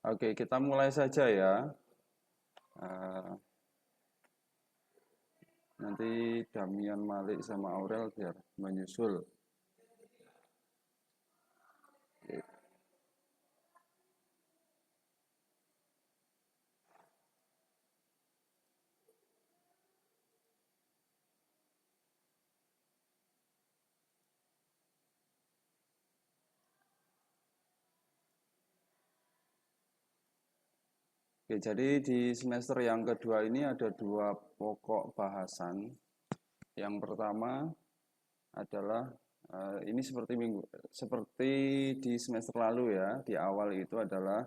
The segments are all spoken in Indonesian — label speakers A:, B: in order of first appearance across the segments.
A: Oke, kita mulai saja ya. Eh, Nanti Damian, Malik, sama Aurel biar menyusul. Oke. Oke, jadi di semester yang kedua ini ada dua pokok bahasan. Yang pertama adalah ini seperti di semester lalu ya. Di awal itu adalah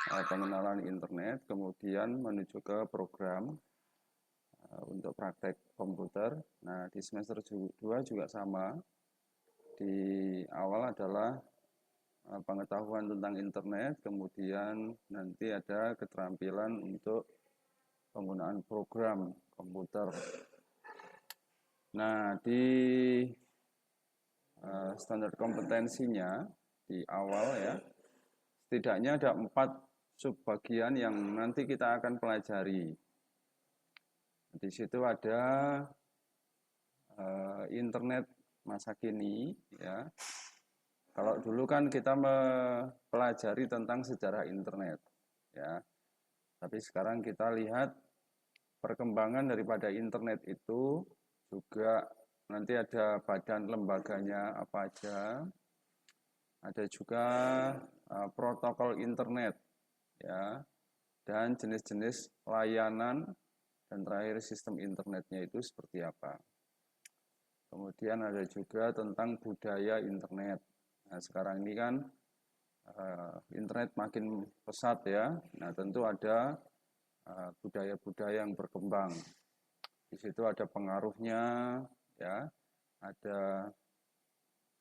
A: pengenalan internet, kemudian menuju ke program untuk praktek komputer. Nah, di semester 2 juga sama. Di awal adalah pengetahuan tentang internet, kemudian nanti ada keterampilan untuk penggunaan program komputer. Nah, di standar kompetensinya di awal ya, setidaknya ada 4 subbagian yang nanti kita akan pelajari. Di situ ada internet masa kini ya. Kalau dulu kan kita mempelajari tentang sejarah internet ya. Tapi sekarang kita lihat perkembangan daripada internet itu juga nanti ada badan lembaganya apa aja. Ada juga protokol internet ya, dan jenis-jenis layanan dan terakhir sistem internetnya itu seperti apa. Kemudian ada juga tentang budaya internet. Nah, sekarang ini kan internet makin pesat ya. Nah, tentu ada budaya-budaya yang berkembang. Di situ ada pengaruhnya ya, ada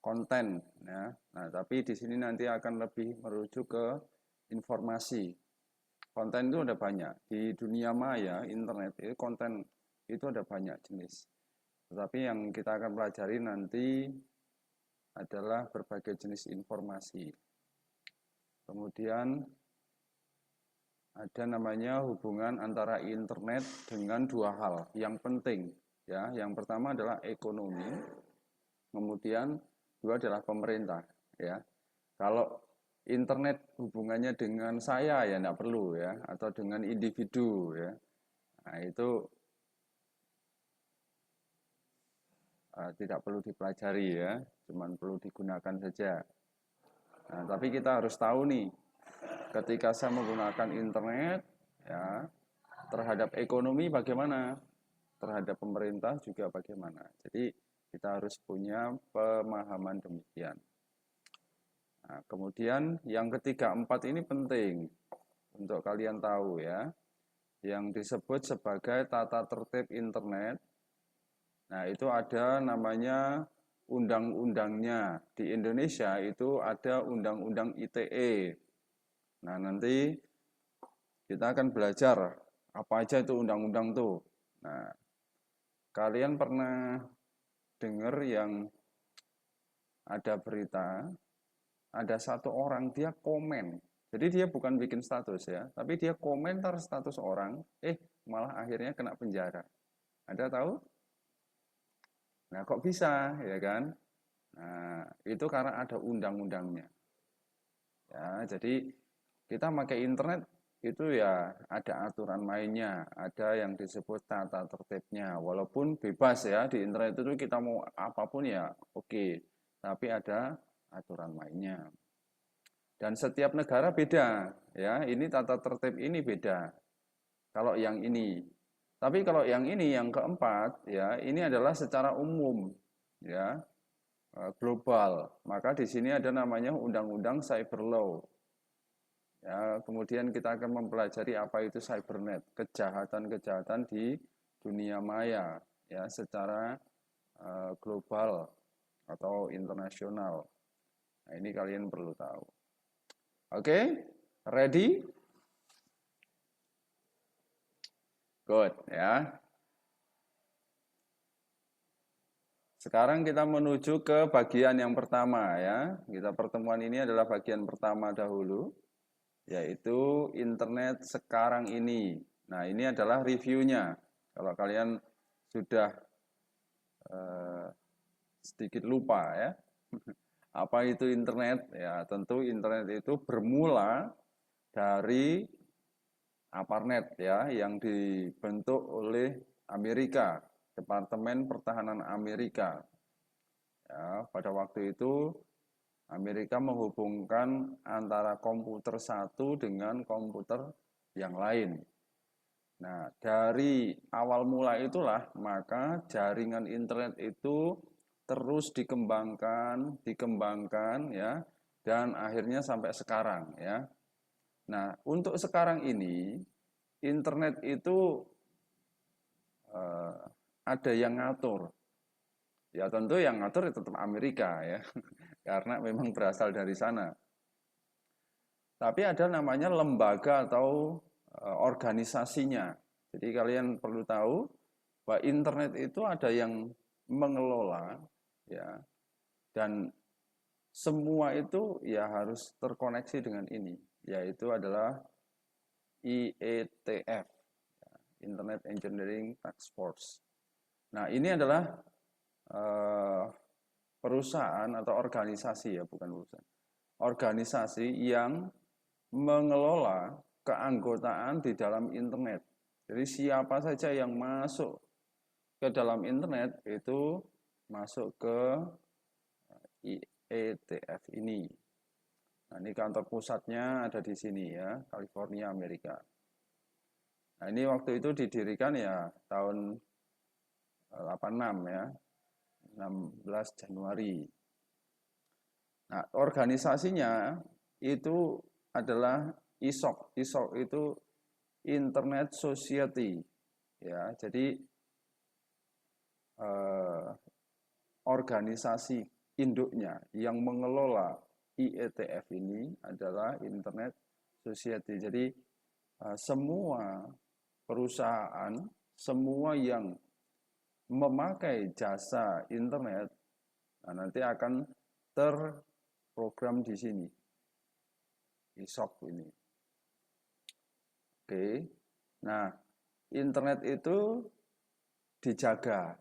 A: konten ya. Nah, tapi di sini nanti akan lebih merujuk ke informasi. Konten itu ada banyak. Di dunia maya, internet itu konten itu ada banyak jenis. Tetapi yang kita akan pelajari nanti adalah berbagai jenis informasi. Kemudian ada namanya hubungan antara internet dengan dua hal yang penting ya. Yang pertama adalah ekonomi, kemudian dua adalah pemerintah ya. Kalau internet hubungannya dengan saya ya tidak perlu ya, atau dengan individu ya. Nah, itu tidak perlu dipelajari ya, cuman perlu digunakan saja. Nah, tapi kita harus tahu nih, ketika saya menggunakan internet ya, terhadap ekonomi bagaimana, terhadap pemerintah juga bagaimana. Jadi kita harus punya pemahaman demikian. Nah, kemudian yang ketiga, empat ini penting untuk kalian tahu ya, yang disebut sebagai tata tertib internet. Nah, itu ada namanya undang-undangnya. Di Indonesia itu ada undang-undang ITE. Nah, nanti kita akan belajar apa aja itu undang-undang tuh. Nah, kalian pernah dengar yang ada berita, ada satu orang dia komen. Jadi dia bukan bikin status ya, tapi dia komentar status orang, malah akhirnya kena penjara. Ada tahu? Nah, kok bisa, ya kan? Nah, itu karena ada undang-undangnya. Ya, jadi kita pakai internet itu ya ada aturan mainnya, ada yang disebut tata tertibnya. Walaupun bebas ya di internet itu kita mau apapun ya oke, tapi ada aturan mainnya. Dan setiap negara beda, ya. Ini tata tertib ini beda. Kalau yang ini. Tapi kalau yang ini yang keempat ya, ini adalah secara umum ya, global. Maka di sini ada namanya Undang-Undang Cyber Law. Ya, kemudian kita akan mempelajari apa itu cybernet, kejahatan-kejahatan di dunia maya ya secara global atau internasional. Nah, ini kalian perlu tahu. Oke, ready? Good ya. Sekarang kita menuju ke bagian yang pertama ya. Kita pertemuan ini adalah bagian pertama dahulu. yaitu internet sekarang ini. Nah, ini adalah reviewnya. Kalau kalian sudah sedikit lupa ya, apa itu internet? Ya, tentu internet itu bermula dari ARPANET ya, yang dibentuk oleh Amerika, Departemen Pertahanan Amerika. Ya, pada waktu itu Amerika menghubungkan antara komputer satu dengan komputer yang lain. Nah, dari awal mula itulah maka jaringan internet itu terus dikembangkan ya, dan akhirnya sampai sekarang ya. Nah, untuk sekarang ini internet itu ada yang ngatur. Ya tentu yang ngatur tetap Amerika ya, karena memang berasal dari sana. Tapi ada namanya lembaga atau organisasinya. Jadi kalian perlu tahu bahwa internet itu ada yang mengelola ya, dan semua itu ya harus terkoneksi dengan ini, yaitu adalah IETF, Internet Engineering Task Force. Nah, ini adalah perusahaan atau organisasi ya, bukan perusahaan. Organisasi yang mengelola keanggotaan di dalam internet. Jadi siapa saja yang masuk ke dalam internet itu masuk ke IETF ini. Nah, ini kantor pusatnya ada di sini ya, California, Amerika. Nah, ini waktu itu didirikan ya tahun 86 ya, 16 Januari. Nah, organisasinya itu adalah ISOC. ISOC itu Internet Society. Ya, jadi organisasi induknya yang mengelola IETF ini adalah Internet Society. Jadi semua perusahaan, semua yang memakai jasa internet, nah nanti akan terprogram di sini, ISOC ini. Oke, nah internet itu dijaga.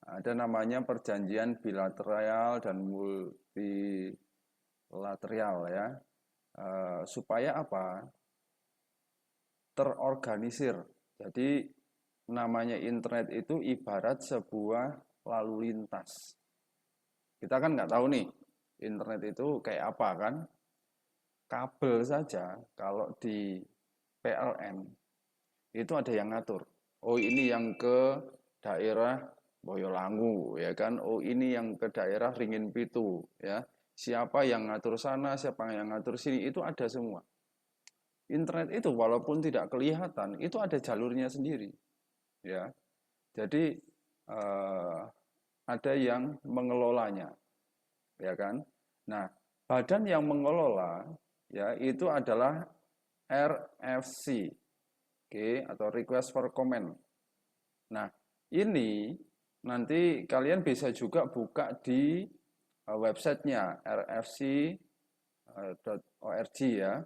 A: Ada namanya perjanjian bilateral dan multilateral ya, supaya apa? Terorganisir. Jadi namanya internet itu ibarat sebuah lalu lintas. Kita kan nggak tahu nih internet itu kayak apa kan? Kabel saja kalau di PLN itu ada yang ngatur. Oh ini yang ke daerah Boyolangu ya kan. Oh ini yang ke daerah Ringin Pitu ya. Siapa yang ngatur sana, siapa yang ngatur sini itu ada semua. Internet itu walaupun tidak kelihatan itu ada jalurnya sendiri ya. Jadi ada yang mengelolanya ya kan. Nah, badan yang mengelola ya itu adalah RFC, oke, atau request for comment. Nah, ini nanti kalian bisa juga buka di websitenya rfc.org ya.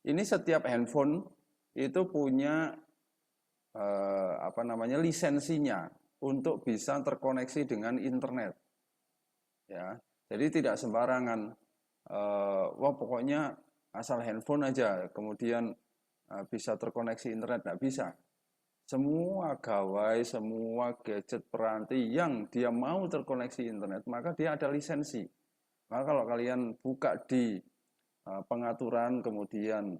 A: Ini setiap handphone itu punya lisensinya untuk bisa terkoneksi dengan internet. Ya, jadi tidak sembarangan. Wah pokoknya asal handphone aja, kemudian bisa terkoneksi internet, nggak bisa. Semua gawai, semua gadget peranti yang dia mau terkoneksi internet, maka dia ada lisensi. Maka kalau kalian buka di pengaturan, kemudian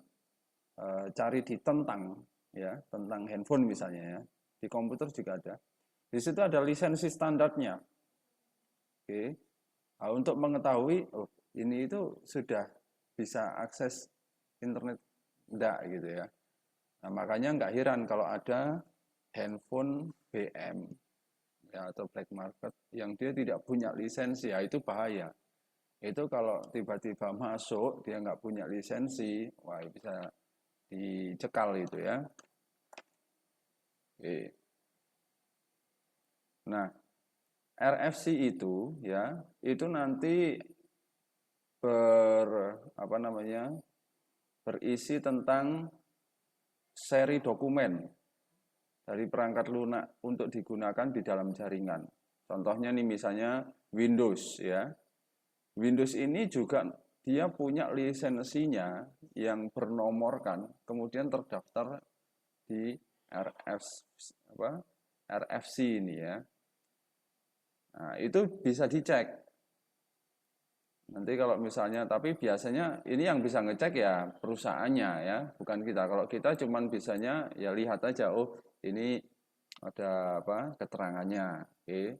A: cari di tentang handphone misalnya ya, di komputer juga ada. Di situ ada lisensi standarnya. Oke. Nah, untuk mengetahui ini itu sudah bisa akses internet enggak gitu ya. Nah, makanya nggak heran kalau ada handphone BM ya, atau black market yang dia tidak punya lisensi, ya itu bahaya. Itu kalau tiba-tiba masuk dia nggak punya lisensi, wah bisa dicekal itu ya. Oke. Nah, RFC itu ya, itu nanti berisi tentang seri dokumen dari perangkat lunak untuk digunakan di dalam jaringan. Contohnya nih misalnya Windows ya. Windows ini juga dia punya lisensinya yang bernomorkan, kemudian terdaftar di RFC ini ya. Nah, itu bisa dicek. Nanti kalau misalnya, tapi biasanya ini yang bisa ngecek ya perusahaannya ya, bukan kita. Kalau kita cuman bisanya ya lihat aja, oh ini ada keterangannya. Oke.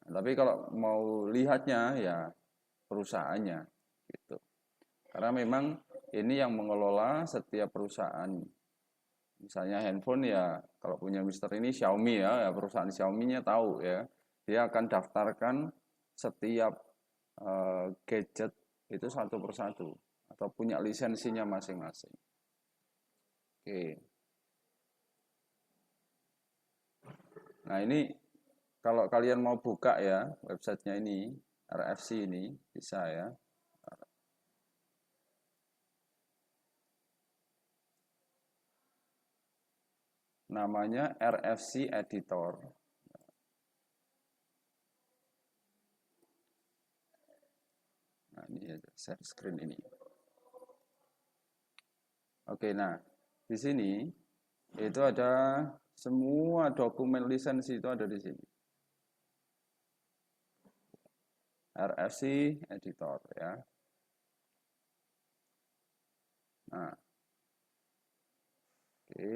A: Nah, tapi kalau mau lihatnya ya perusahaannya gitu. Karena memang ini yang mengelola setiap perusahaan. Misalnya handphone ya, kalau punya Mister ini Xiaomi ya perusahaan Xiaomi-nya tahu ya. Dia akan daftarkan setiap gadget itu satu persatu atau punya lisensinya masing-masing. Oke. Nah ini kalau kalian mau buka ya websitenya ini RFC ini bisa ya. Namanya RFC Editor. Nah, ini share screen ini. Oke, nah di sini itu ada semua dokumen lisensi itu ada di sini. RFC Editor ya. Nah, oke.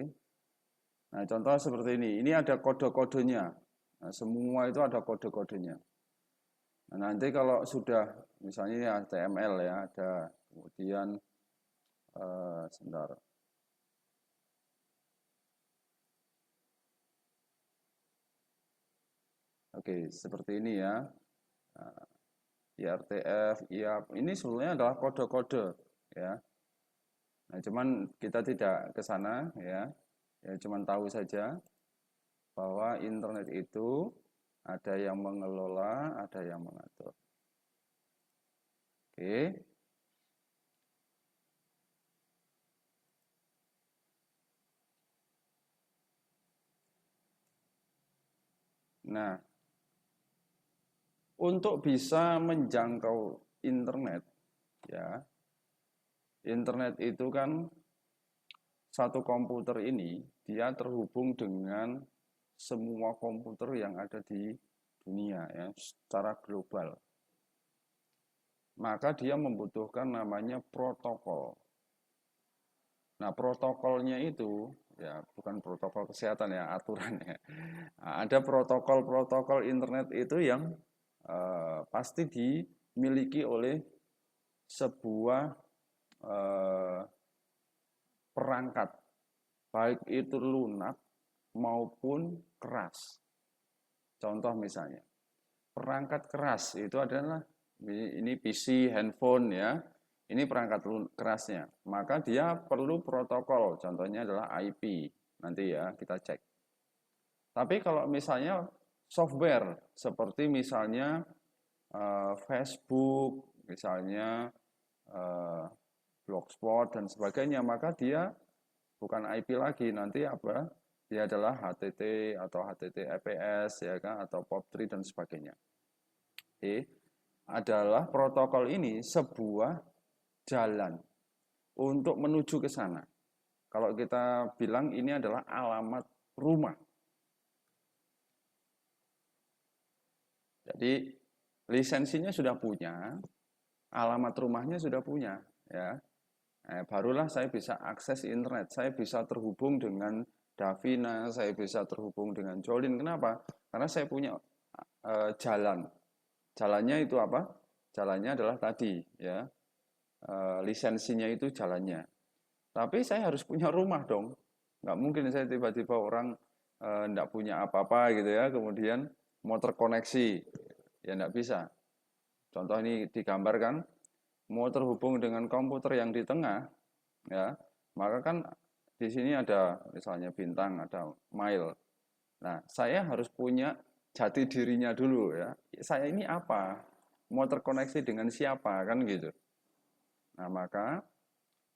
A: Nah, contoh seperti ini. Ini ada kode-kodenya. Nah, semua itu ada kode-kodenya. Nah, nanti kalau sudah misalnya ini HTML ya, ada kemudian sebentar. Oke, seperti ini ya. Nah, IRTF, IAP, ini sebenarnya adalah kode-kode ya. Nah, cuman kita tidak ke sana ya. Ya, cuman tahu saja bahwa internet itu ada yang mengelola, ada yang mengatur. Oke. Nah, untuk bisa menjangkau internet ya. Internet itu kan satu komputer ini dia terhubung dengan semua komputer yang ada di dunia ya secara global. Maka dia membutuhkan namanya protokol. Nah, protokolnya itu ya bukan protokol kesehatan ya, aturannya. Nah, ada protokol-protokol internet itu yang pasti dimiliki oleh sebuah perangkat, baik itu lunak maupun keras. Contoh misalnya, perangkat keras itu adalah ini PC, handphone ya. Ini perangkat kerasnya. Maka dia perlu protokol. Contohnya adalah IP. Nanti ya kita cek. Tapi kalau misalnya software seperti misalnya Facebook, misalnya Blogspot dan sebagainya, maka dia bukan IP lagi, nanti apa? Dia adalah HTT atau HTTPS ya kan atau POP3 dan sebagainya. Oke. Adalah protokol ini sebuah jalan untuk menuju ke sana. Kalau kita bilang ini adalah alamat rumah. Jadi lisensinya sudah punya, alamat rumahnya sudah punya, ya. Barulah saya bisa akses internet, saya bisa terhubung dengan Davina, saya bisa terhubung dengan Jolin. Kenapa? Karena saya punya jalan. Jalannya itu apa? Jalannya adalah tadi, ya. Lisensinya itu jalannya. Tapi saya harus punya rumah dong. Nggak mungkin saya tiba-tiba orang nggak punya apa-apa gitu ya, kemudian mau terkoneksi. Ya nggak bisa. Contoh ini digambarkan, mau terhubung dengan komputer yang di tengah, ya, maka kan di sini ada misalnya bintang, ada mile. Nah, saya harus punya jati dirinya dulu ya. Saya ini apa? Mau terkoneksi dengan siapa kan gitu. Nah, maka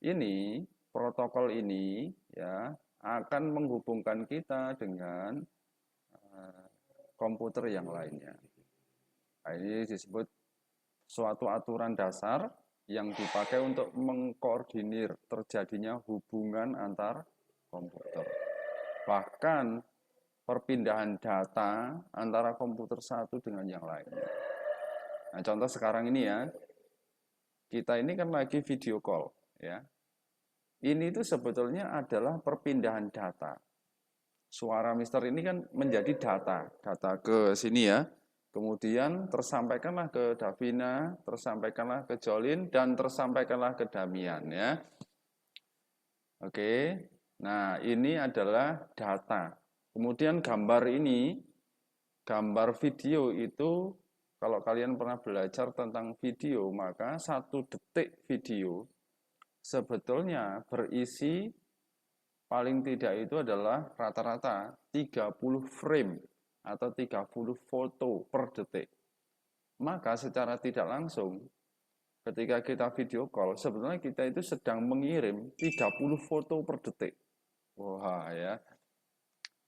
A: ini protokol ini ya akan menghubungkan kita dengan komputer yang lainnya. Nah, ini disebut suatu aturan dasar yang dipakai untuk mengkoordinir terjadinya hubungan antar komputer. Bahkan perpindahan data antara komputer satu dengan yang lainnya. Nah, contoh sekarang ini ya, kita ini kan lagi video call ya. Ini itu sebetulnya adalah perpindahan data. Suara Mister ini kan menjadi data ke sini ya. Kemudian tersampaikanlah ke Davina, tersampaikanlah ke Jolin, dan tersampaikanlah ke Damian ya. Oke, nah ini adalah data. Kemudian gambar ini, gambar video itu, kalau kalian pernah belajar tentang video, maka 1 detik video sebetulnya berisi paling tidak itu adalah rata-rata 30 frame atau 30 foto per detik. Maka secara tidak langsung ketika kita video call, sebetulnya kita itu sedang mengirim 30 foto per detik. Wah ya.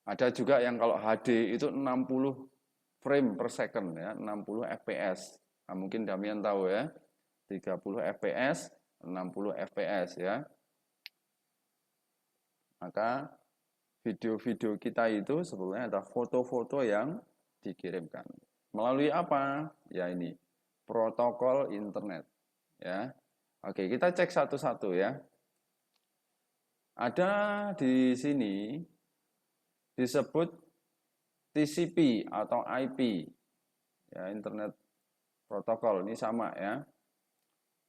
A: Ada juga yang kalau HD itu 60 frame per second ya, 60 fps. Nah, mungkin Damian tahu ya. 30 fps, 60 fps ya. Maka video-video kita itu sebetulnya ada foto-foto yang dikirimkan. Melalui apa? Ya ini, protokol internet. Ya. Oke, kita cek satu-satu ya. Ada di sini disebut TCP atau IP. Ya, internet protokol ini sama ya.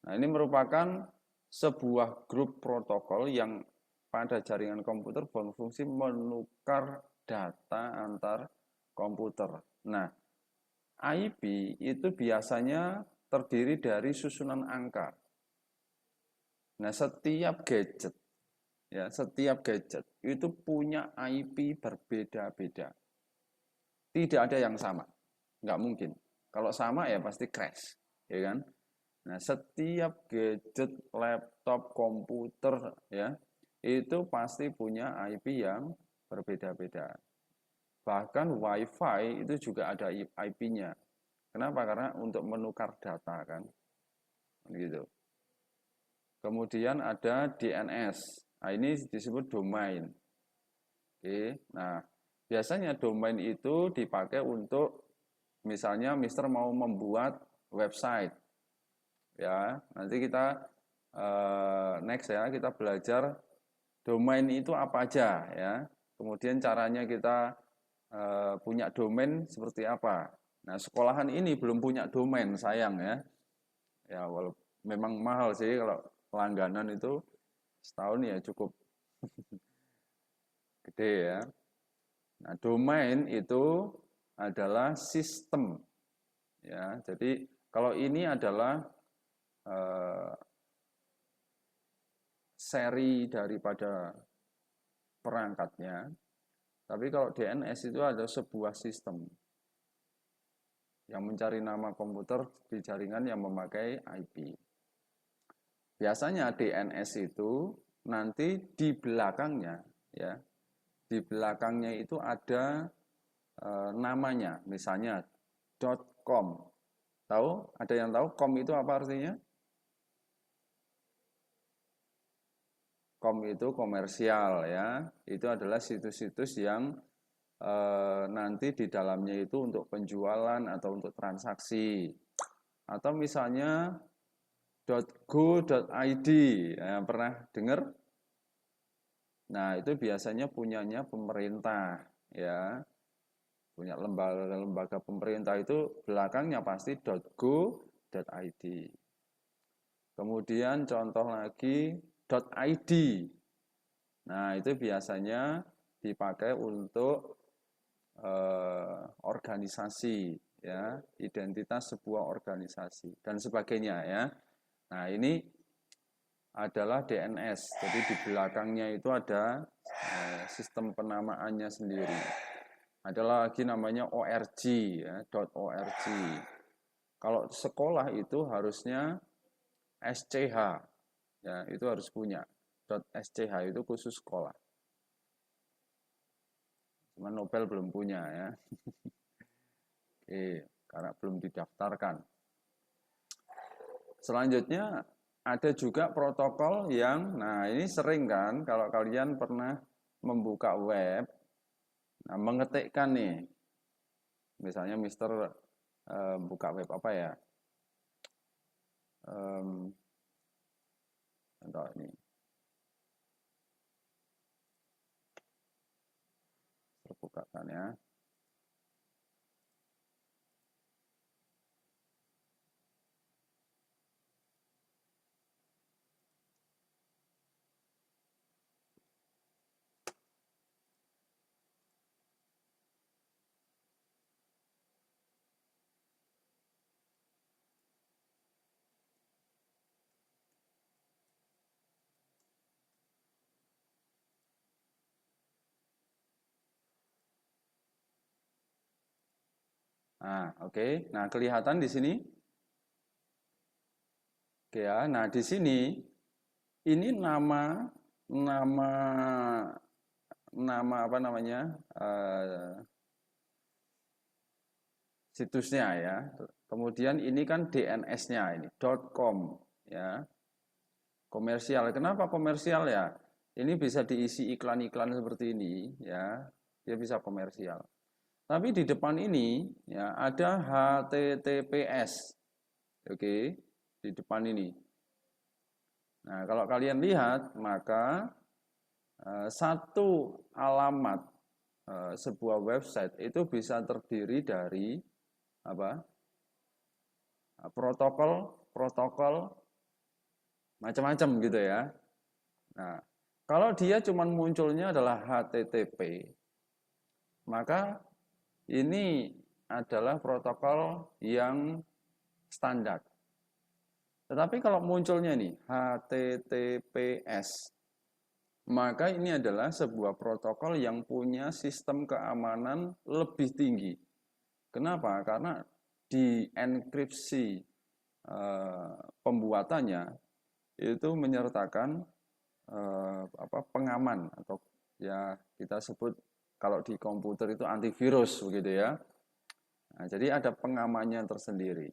A: Nah, ini merupakan sebuah grup protokol yang pada jaringan komputer berfungsi menukar data antar komputer. Nah, IP itu biasanya terdiri dari susunan angka. Nah, setiap gadget itu punya IP berbeda-beda. Tidak ada yang sama. Nggak mungkin. Kalau sama ya pasti crash, ya kan? Nah, setiap gadget, laptop, komputer ya, itu pasti punya IP yang berbeda-beda. Bahkan WiFi itu juga ada IP-nya. Kenapa? Karena untuk menukar data kan. Gitu. Kemudian ada DNS. Nah, ini disebut domain. Oke. Nah, biasanya domain itu dipakai untuk misalnya Mister mau membuat website. Ya, nanti kita next ya, kita belajar domain itu apa aja ya. Kemudian caranya kita punya domain seperti apa. Nah, sekolahan ini belum punya domain, sayang ya. Ya, walaupun memang mahal sih kalau langganan itu setahun ya cukup gede ya. Nah, domain itu adalah sistem. Ya, jadi kalau ini adalah seri daripada perangkatnya. Tapi kalau DNS itu ada sebuah sistem yang mencari nama komputer di jaringan yang memakai IP. Biasanya DNS itu nanti di belakangnya ya. Di belakangnya itu ada namanya, misalnya .com. Tahu? Ada yang tahu com itu apa artinya? Com itu komersial ya. Itu adalah situs-situs yang nanti di dalamnya itu untuk penjualan atau untuk transaksi. Atau misalnya .go.id, ya, pernah dengar? Nah, itu biasanya punyanya pemerintah ya. Punya lembaga pemerintah itu belakangnya pasti .go.id. Kemudian contoh lagi .id. Nah, itu biasanya dipakai untuk organisasi ya, identitas sebuah organisasi dan sebagainya ya. Nah, ini adalah DNS. Jadi di belakangnya itu ada sistem penamaannya sendiri. Ada lagi namanya ORG ya, .org. Kalau sekolah itu harusnya SCH ya itu harus punya. .sch itu khusus sekolah. Cuma Nobel belum punya ya. Oke, karena belum didaftarkan. Selanjutnya ada juga protokol yang, nah ini sering kan kalau kalian pernah membuka web, nah mengetikkan nih, misalnya Mister buka web apa ya, contoh ini, terbukakan ya. Nah, oke. Nah, kelihatan di sini. Oke ya. Nah, di sini ini nama nama apa namanya? Situsnya ya. Kemudian ini kan DNS-nya ini .com ya. Komersial. Kenapa komersial ya? Ini bisa diisi iklan-iklan seperti ini ya. Dia bisa komersial. Tapi di depan ini ya ada HTTPS. Oke, di depan ini. Nah, kalau kalian lihat maka satu alamat sebuah website itu bisa terdiri dari apa? Protokol macam-macam gitu ya. Nah, kalau dia cuma munculnya adalah HTTP, maka ini adalah protokol yang standar. Tetapi kalau munculnya nih HTTPS, maka ini adalah sebuah protokol yang punya sistem keamanan lebih tinggi. Kenapa? Karena di enkripsi pembuatannya itu menyertakan pengaman atau ya kita sebut kalau di komputer itu antivirus begitu ya. Nah, jadi ada pengamannya tersendiri.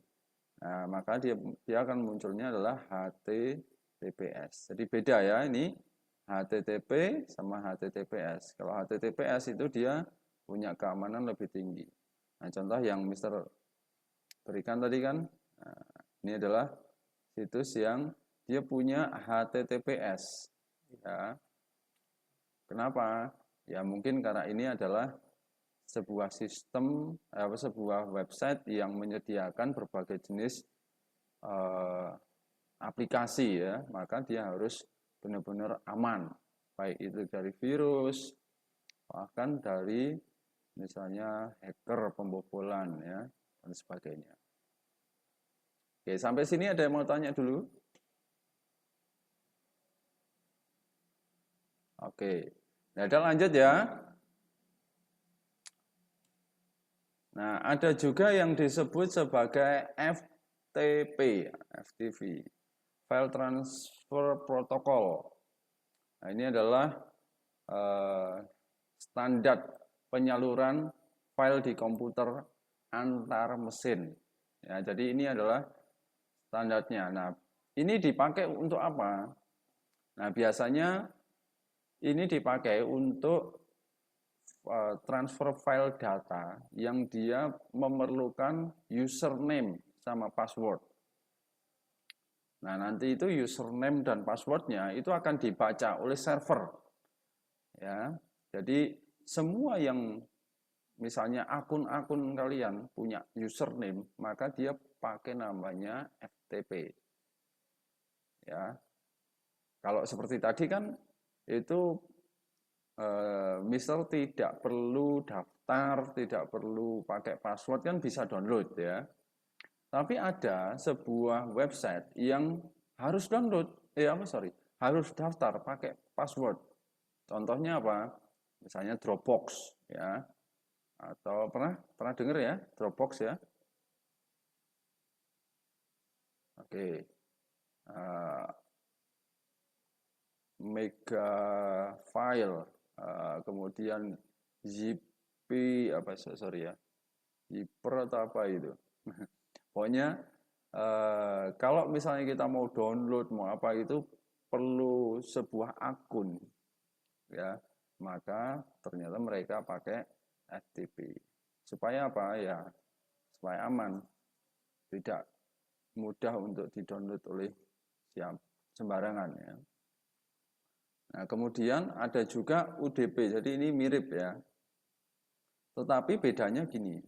A: Nah, maka dia akan munculnya adalah HTTPS. Jadi beda ya ini HTTP sama HTTPS. Kalau HTTPS itu dia punya keamanan lebih tinggi. Nah, contoh yang Mister berikan tadi kan, nah, ini adalah situs yang dia punya HTTPS. Ya. Kenapa? Ya mungkin karena ini adalah sebuah sistem, sebuah website yang menyediakan berbagai jenis aplikasi ya, maka dia harus benar-benar aman, baik itu dari virus, bahkan dari misalnya hacker pembobolan ya dan sebagainya. Oke, sampai sini ada yang mau tanya dulu? Oke, nah ada lanjut ya. Nah, ada juga yang disebut sebagai FTP, FTP, File Transfer Protocol. Nah, ini adalah standar penyaluran file di komputer antar mesin. Ya, jadi ini adalah standarnya. Nah, ini dipakai untuk apa? Nah, biasanya ini dipakai untuk transfer file data yang dia memerlukan username sama password. Nah, nanti itu username dan passwordnya itu akan dibaca oleh server. Ya, jadi semua yang misalnya akun-akun kalian punya username, maka dia pakai namanya FTP. Ya, kalau seperti tadi kan itu Mister tidak perlu daftar, tidak perlu pakai password kan bisa download ya. Tapi ada sebuah website yang harus download, harus daftar pakai password. Contohnya apa? Misalnya Dropbox ya. Atau pernah dengar ya Dropbox ya? Oke. mega file, kemudian zip apa sorry ya, zipper atau apa itu. Pokoknya kalau misalnya kita mau download mau apa itu perlu sebuah akun, ya, maka ternyata mereka pakai FTP. Supaya apa ya? Supaya aman, tidak mudah untuk didownload oleh sembarangan ya. Nah, kemudian ada juga UDP. Jadi ini mirip ya. Tetapi bedanya gini.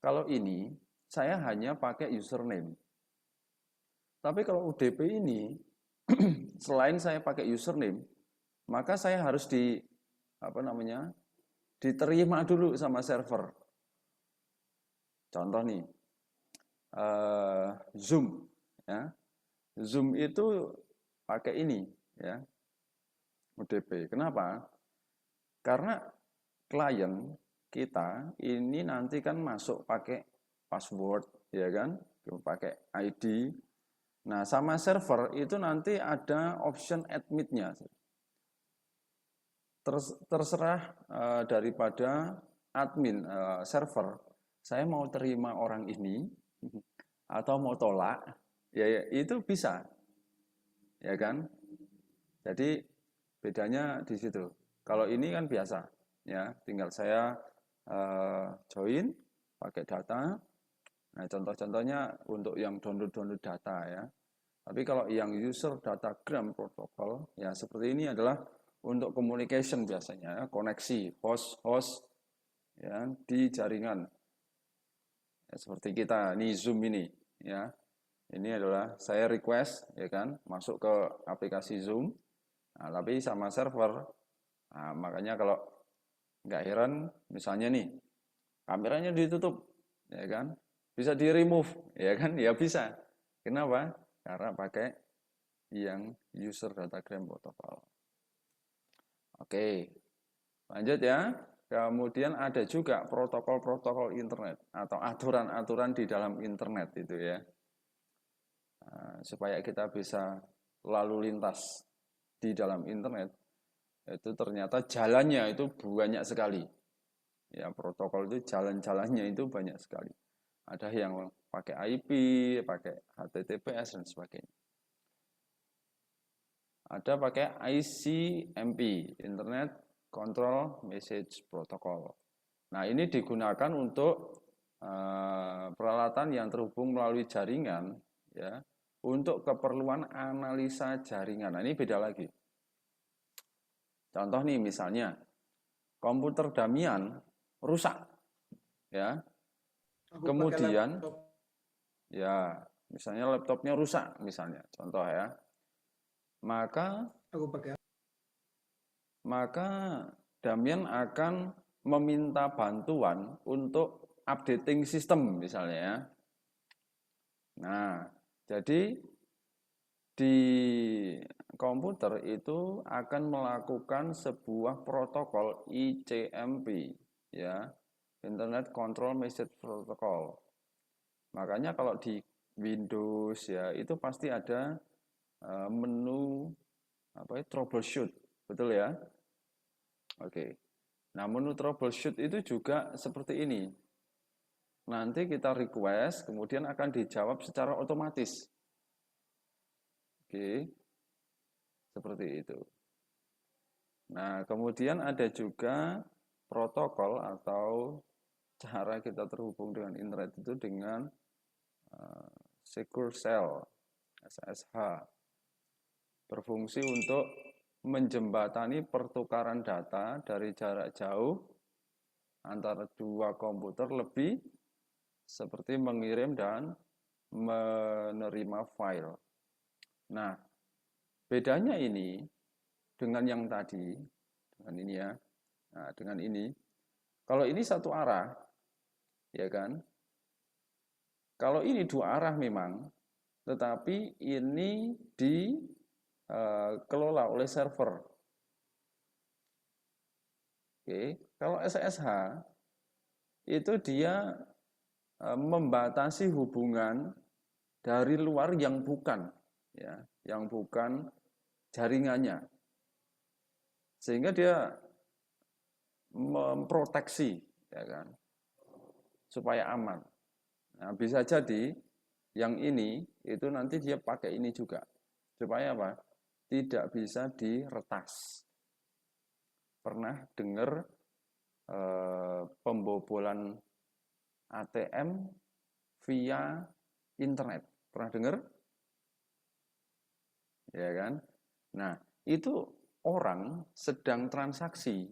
A: Kalau ini saya hanya pakai username. Tapi kalau UDP ini selain saya pakai username, maka saya harus diterima dulu sama server. Contoh nih, Zoom, ya. Zoom itu pakai ini, ya, UDP. Kenapa? Karena klien kita ini nanti kan masuk pakai password, ya kan, pakai ID. Nah, sama server itu nanti ada option admit-nya. Terserah daripada admin server, saya mau terima orang ini atau mau tolak, ya itu bisa, ya kan? Jadi bedanya di situ. Kalau ini kan biasa, ya, tinggal saya join pakai data. Nah, contoh-contohnya untuk yang download data ya. Tapi kalau yang user datagram protokol, ya seperti ini adalah untuk communication biasanya, koneksi host ya di jaringan. Ya, seperti kita ini Zoom ini, ya. Ini adalah saya request, ya kan, masuk ke aplikasi Zoom. Nah, tapi sama server. Nah, makanya kalau nggak heran, misalnya nih, kameranya ditutup, ya kan, bisa di remove, ya kan, ya bisa. Kenapa? Karena pakai yang user datagram protokol. Oke, lanjut ya. Kemudian ada juga protokol-protokol internet atau aturan-aturan di dalam internet itu ya. Supaya kita bisa lalu lintas di dalam internet, itu ternyata jalannya itu banyak sekali. Ya, protokol itu jalan-jalannya itu banyak sekali. Ada yang pakai IP, pakai HTTPS dan sebagainya. Ada pakai ICMP, Internet Control Message Protocol. Nah, ini digunakan untuk peralatan yang terhubung melalui jaringan, ya, untuk keperluan analisa jaringan. Nah, ini beda lagi. Contoh nih, misalnya komputer Damian rusak, ya. Kemudian, ya, misalnya laptopnya rusak, misalnya, contoh ya. Maka Damian akan meminta bantuan untuk updating sistem misalnya ya. Nah, jadi di komputer itu akan melakukan sebuah protokol ICMP ya, Internet Control Message Protocol. Makanya kalau di Windows ya itu pasti ada menu troubleshoot, betul ya? Oke. Nah, menu troubleshoot itu juga seperti ini. Nanti kita request, kemudian akan dijawab secara otomatis. Oke. Seperti itu. Nah, kemudian ada juga protokol atau cara kita terhubung dengan internet itu dengan Secure Cell, SSH. Berfungsi untuk menjembatani pertukaran data dari jarak jauh antara dua komputer lebih seperti mengirim dan menerima file. Nah, bedanya ini dengan yang tadi, dengan ini ya, nah, dengan ini, kalau ini satu arah, ya kan? Kalau ini dua arah memang, tetapi ini dikelola oleh server. Oke, kalau SSH itu dia membatasi hubungan dari luar yang bukan, ya, yang bukan jaringannya. Sehingga dia memproteksi, ya kan, supaya aman. Nah, bisa jadi yang ini itu nanti dia pakai ini juga. Supaya apa? Tidak bisa diretas. Pernah dengar pembobolan ATM via internet? Pernah dengar? Ya kan? Nah, itu orang sedang transaksi,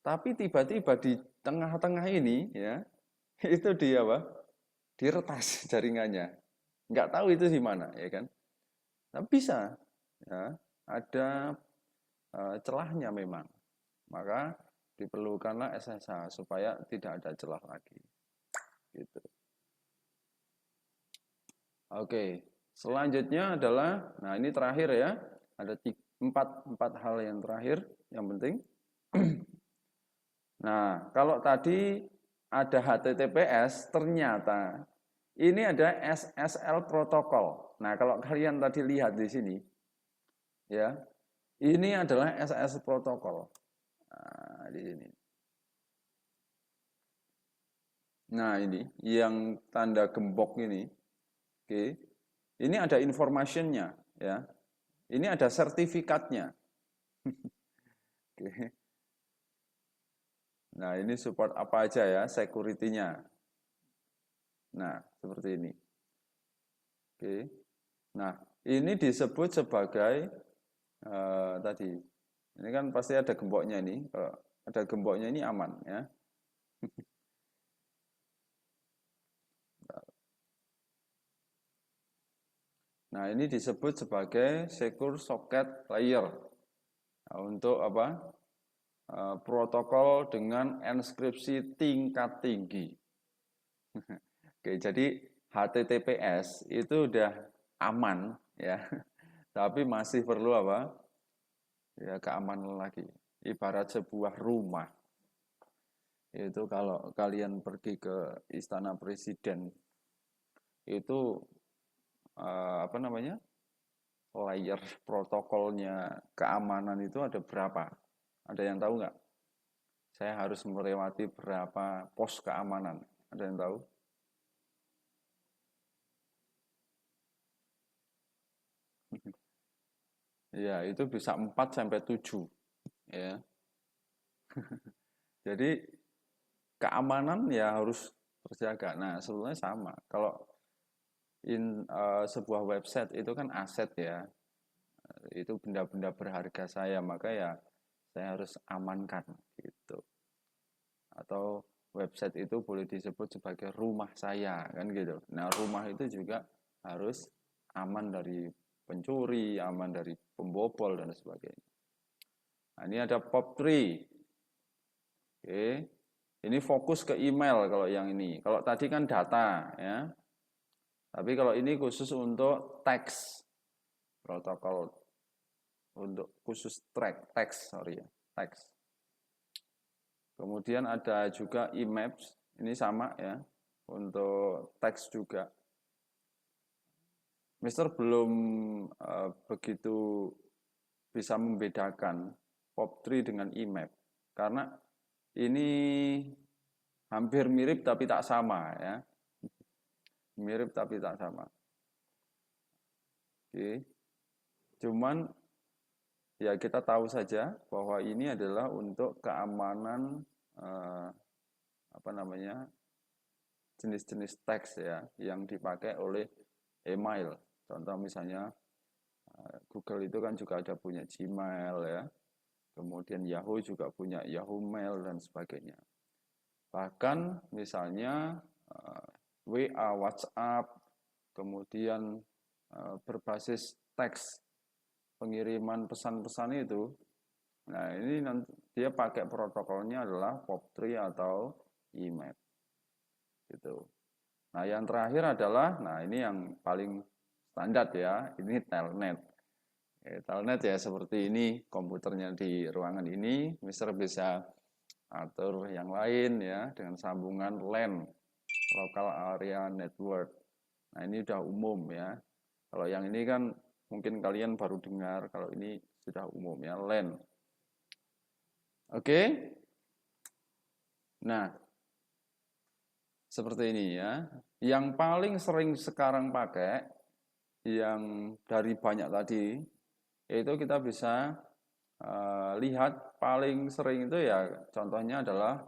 A: tapi tiba-tiba di tengah-tengah ini ya, itu dia apa? Diretas jaringannya. Nggak tahu itu di mana, ya kan? Tapi bisa, ya, ada celahnya memang. Maka diperlukanlah SSH supaya tidak ada celah lagi. Gitu. Oke, selanjutnya adalah, nah ini terakhir ya, ada empat hal yang terakhir yang penting. Nah, kalau tadi ada HTTPS, ternyata ini ada SSL protokol. Nah, kalau kalian tadi lihat di sini, ya, ini adalah SSL protokol. Nah, di sini. Nah, ini yang tanda gembok ini. Oke. Ini ada informationnya, ya. Ini ada sertifikatnya. Oke. Nah, ini support apa aja ya, security-nya. Nah, seperti ini. Oke. Nah, ini disebut sebagai tadi. Ini kan pasti ada gemboknya ini. Kalau ada gemboknya ini aman ya. Nah, ini disebut sebagai secure socket layer. Nah, untuk apa? Protokol dengan enskripsi tingkat tinggi. Oke, jadi HTTPS itu udah aman ya. Tapi masih perlu apa? Ya, keamanan lagi. Ibarat sebuah rumah. Itu kalau kalian pergi ke Istana Presiden, itu apa namanya? Layer protokolnya keamanan itu ada berapa? Ada yang tahu nggak? Saya harus melewati berapa pos keamanan? Ada yang tahu? Ya, itu bisa 4 sampai 7 ya. Jadi keamanan ya harus terjaga. Nah, sebetulnya sama. Kalau sebuah website itu kan aset ya. Itu benda-benda berharga saya, maka ya saya harus amankan gitu. Atau website itu boleh disebut sebagai rumah saya kan gitu. Nah, rumah itu juga harus aman dari pencuri, aman dari pembobol dan sebagainya. Nah, ini ada POP3. Oke. Ini fokus ke email kalau yang ini. Kalau tadi kan data ya. Tapi kalau ini khusus untuk teks. Protokol untuk khusus teks, sorry ya, teks. Kemudian ada juga Emaps, ini sama ya, untuk teks juga. Mister belum begitu bisa membedakan POP3 dengan Emap, karena ini hampir mirip tapi tak sama ya. Mirip tapi tak sama. Oke. Cuman ya kita tahu saja bahwa ini adalah untuk keamanan apa namanya, jenis-jenis teks ya yang dipakai oleh email. Contoh misalnya Google itu kan juga ada punya Gmail ya. Kemudian Yahoo juga punya Yahoo Mail dan sebagainya. Bahkan misalnya WA, WhatsApp, kemudian berbasis teks pengiriman pesan-pesan itu. Nah, ini nanti dia pakai protokolnya adalah POP3 atau IMAP. Gitu. Nah, yang terakhir adalah, nah ini yang paling standar ya, ini telnet. Telnet ya seperti ini, komputernya di ruangan ini, Mister bisa atur yang lain ya, dengan sambungan LAN, Local Area Network. Nah, ini udah umum ya. Kalau yang ini kan mungkin kalian baru dengar, kalau ini sudah umum ya, LAN. Oke. Nah, seperti ini ya. Yang paling sering sekarang pakai, yang dari banyak tadi, yaitu kita bisa lihat paling sering itu ya, contohnya adalah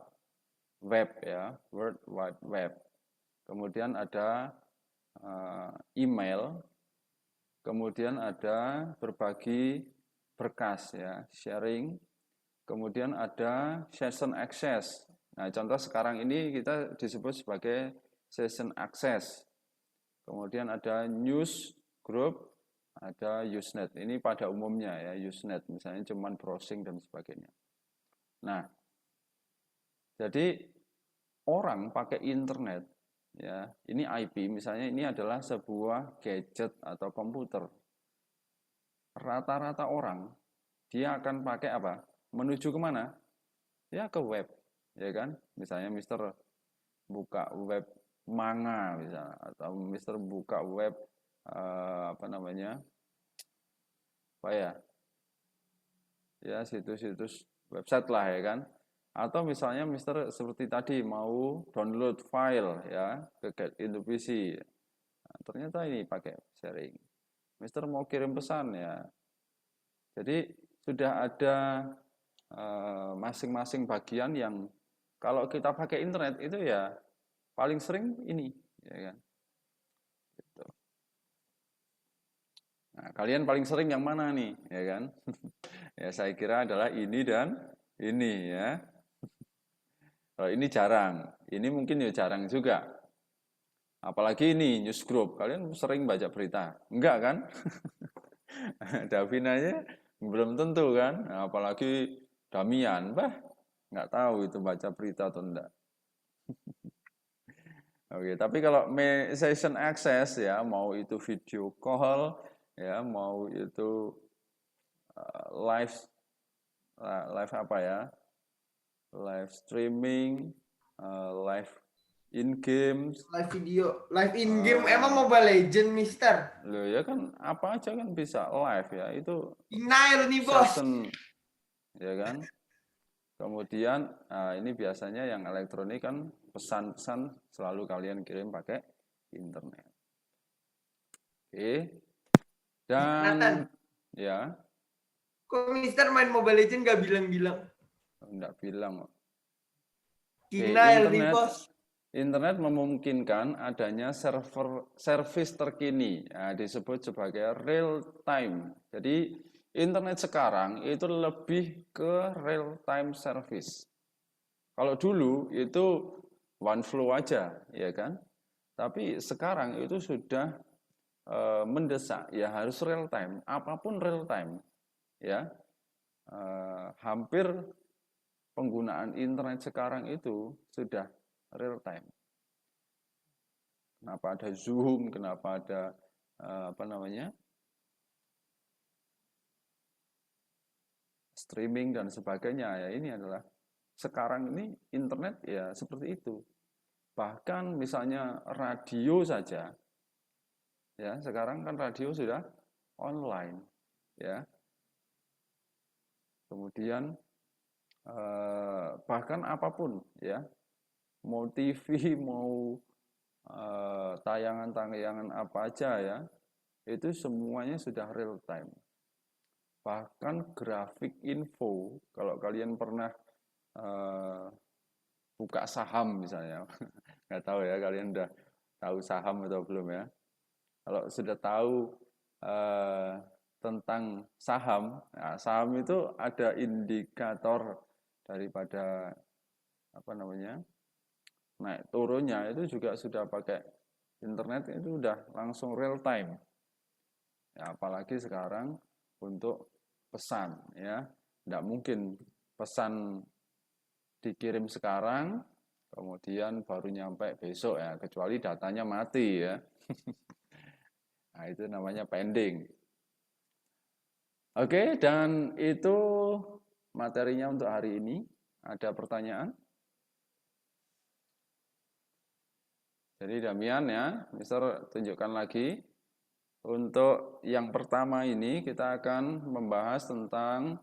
A: web ya, World Wide Web. Kemudian ada email, kemudian ada berbagi berkas ya, sharing, kemudian ada session access. Nah, contoh sekarang ini kita disebut sebagai session access. Kemudian ada news group, ada Usenet. Ini pada umumnya ya, Usenet misalnya cuman browsing dan sebagainya. Nah, jadi orang pakai internet ya, ini IP misalnya, ini adalah sebuah gadget atau komputer. Rata-rata orang dia akan pakai apa? Menuju kemana? Ya ke web, ya kan? Misalnya Mister buka web manga misalnya, atau Mister buka web apa namanya? Apa ya? Ya situs-situs website lah ya kan? Atau misalnya Mister seperti tadi mau download file ya ke Get Into PC. Nah, ternyata ini pakai sharing. Mister mau kirim pesan ya. Jadi sudah ada masing-masing bagian yang kalau kita pakai internet itu ya paling sering ini, ya kan? Gitu. Nah, kalian paling sering yang mana nih, ya kan? Ya saya kira adalah ini dan ini ya. Kalau ini jarang, ini mungkin ya jarang juga. Apalagi ini news group, kalian sering baca berita, enggak kan? Davinanya belum tentu kan, apalagi Damian, nggak tahu itu baca berita atau enggak. Oke, tapi kalau session access ya, mau itu video call, ya, mau itu live live apa ya, live streaming, live in games,
B: Live video, live in game emang Mobile Legend, Mister.
A: loh ya kan apa aja kan bisa live ya, itu
B: Denial nih, Bos.
A: session, ya kan. Kemudian ini biasanya yang elektronik kan pesan-pesan selalu kalian kirim pakai internet. Oke.
B: Nathan,
A: Dan ya,
B: kok Mister main Mobile Legend gak bilang-bilang?
A: enggak bilang. Oke,
B: Denial nih, Bos.
A: internet memungkinkan adanya server service terkini, ya, disebut sebagai real time. Jadi internet sekarang itu lebih ke real time service. Kalau dulu itu one flow aja, ya kan? Tapi sekarang itu sudah mendesak, ya harus real time. Apapun real time, ya. Hampir penggunaan internet sekarang itu sudah real time. Kenapa ada Zoom, kenapa ada apa namanya, streaming dan sebagainya, ya ini adalah sekarang ini internet ya seperti itu. Bahkan misalnya radio saja, ya sekarang kan radio sudah online, ya. Kemudian bahkan apapun, ya, mau TV, mau tayangan-tayangan apa aja ya, itu semuanya sudah real time. Bahkan grafik info, kalau kalian pernah buka saham misalnya, nggak tahu ya kalian udah tahu saham atau belum ya. Kalau sudah tahu tentang saham, nah, saham itu ada indikator daripada apa namanya naik turunnya itu juga sudah pakai internet, itu udah langsung real time. Ya, apalagi sekarang untuk pesan ya, tidak mungkin pesan dikirim sekarang kemudian baru nyampe besok ya, kecuali datanya mati ya. Nah, itu namanya pending. Oke, dan itu materinya untuk hari ini. Ada pertanyaan? Jadi Damian ya, Mister tunjukkan lagi Untuk yang pertama ini kita akan membahas tentang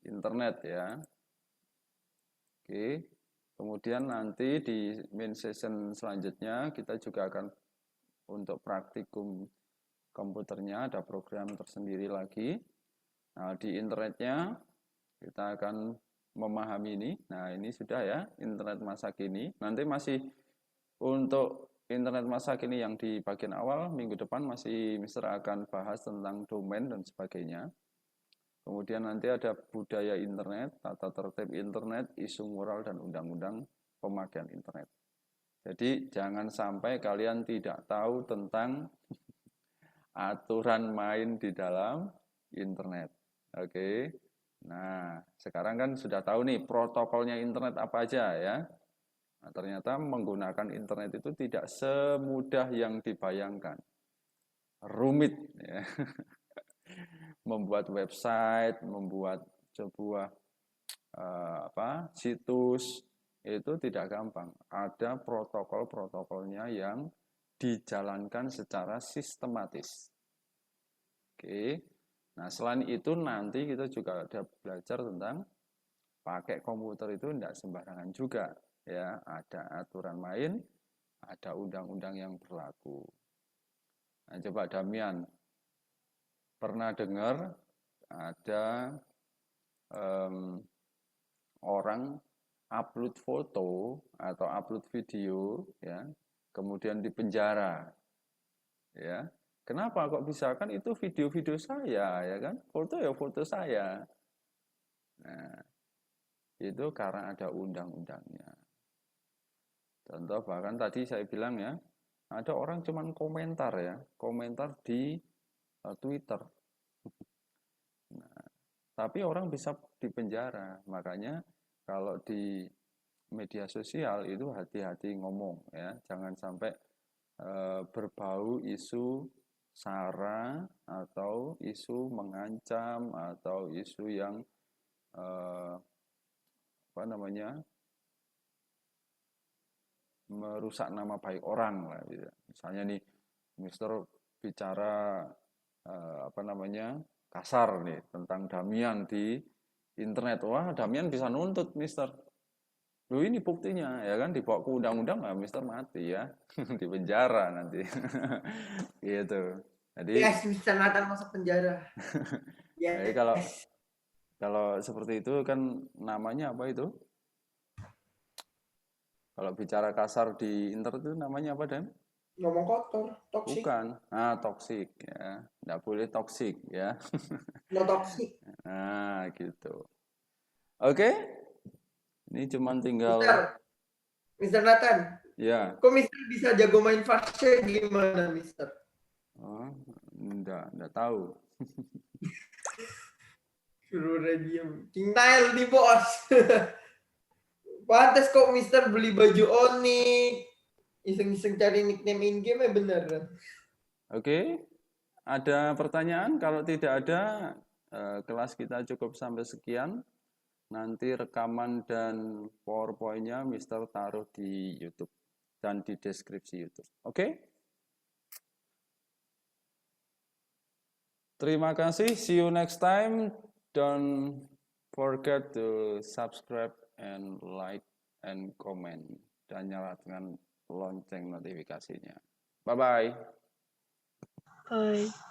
A: internet ya. Oke. Kemudian nanti di main session selanjutnya kita juga akan untuk praktikum komputernya ada program tersendiri lagi. Nah, di internetnya kita akan memahami ini. Nah, ini sudah ya, internet masa kini. Nanti masih untuk internet masa kini yang di bagian awal, minggu depan masih Mister akan bahas tentang domain dan sebagainya. Kemudian nanti ada budaya internet, tata tertib internet, isu moral, dan undang-undang pemakaian internet. Jadi jangan sampai kalian tidak tahu tentang aturan main di dalam internet. Oke. Nah, sekarang kan sudah tahu nih protokolnya internet apa aja ya. Nah, ternyata menggunakan internet itu tidak semudah yang dibayangkan. Rumit ya. Membuat website, membuat sebuah situs itu tidak gampang. Ada protokol-protokolnya yang dijalankan secara sistematis. Oke. Nah, selain itu nanti kita juga ada belajar tentang pakai komputer itu tidak sembarangan juga ya, ada aturan main, ada undang-undang yang berlaku. Nah, coba Damian pernah dengar ada orang upload foto atau upload video ya, kemudian dipenjara. Ya. Kenapa kok bisa? Kan itu video-video saya ya kan? Foto ya foto saya. Nah, itu karena ada undang-undangnya. Contoh bahkan tadi saya bilang ya, ada orang cuman komentar ya, komentar di Twitter. Nah, tapi orang bisa dipenjara. Makanya kalau di media sosial itu hati-hati ngomong ya, jangan sampai berbau isu sara atau isu mengancam atau isu yang merusak nama baik orang lah gitu. Misalnya nih Mister bicara kasar nih tentang Damian di internet. Wah, Damian bisa nuntut Mister. Loh ini buktinya ya kan, dibawa ke undang-undang lah Mister mati ya. Di penjara nanti. Gitu. Jadi
B: Yes, Mister Nathan masuk penjara.
A: jadi
B: Yes.
A: kalau seperti itu kan namanya apa itu? Kalau bicara kasar di internet itu namanya apa, Dan?
B: Ngomong kotor, toxic.
A: Bukan. Toksik ya. Nggak boleh toksik ya.
B: No toxic.
A: Nah, gitu. Oke. Ini cuman tinggal
B: Mister Nathan.
A: ya.
B: Kok Mister bisa jago main fase gimana, Mister?
A: Oh, enggak tahu.
B: Suruh diem. King Nile nih, bos. Pantes kok Mister beli baju Onyx. Iseng-iseng cari nickname in-game ya beneran.
A: Oke. Ada pertanyaan? Kalau tidak ada, kelas kita cukup sampai sekian. Nanti rekaman dan PowerPoint-nya Mister taruh di YouTube dan di deskripsi YouTube. Oke? Terima kasih. See you next time. Don't forget to subscribe and like and comment. Dan nyalakan lonceng notifikasinya. Bye-bye.
C: Bye.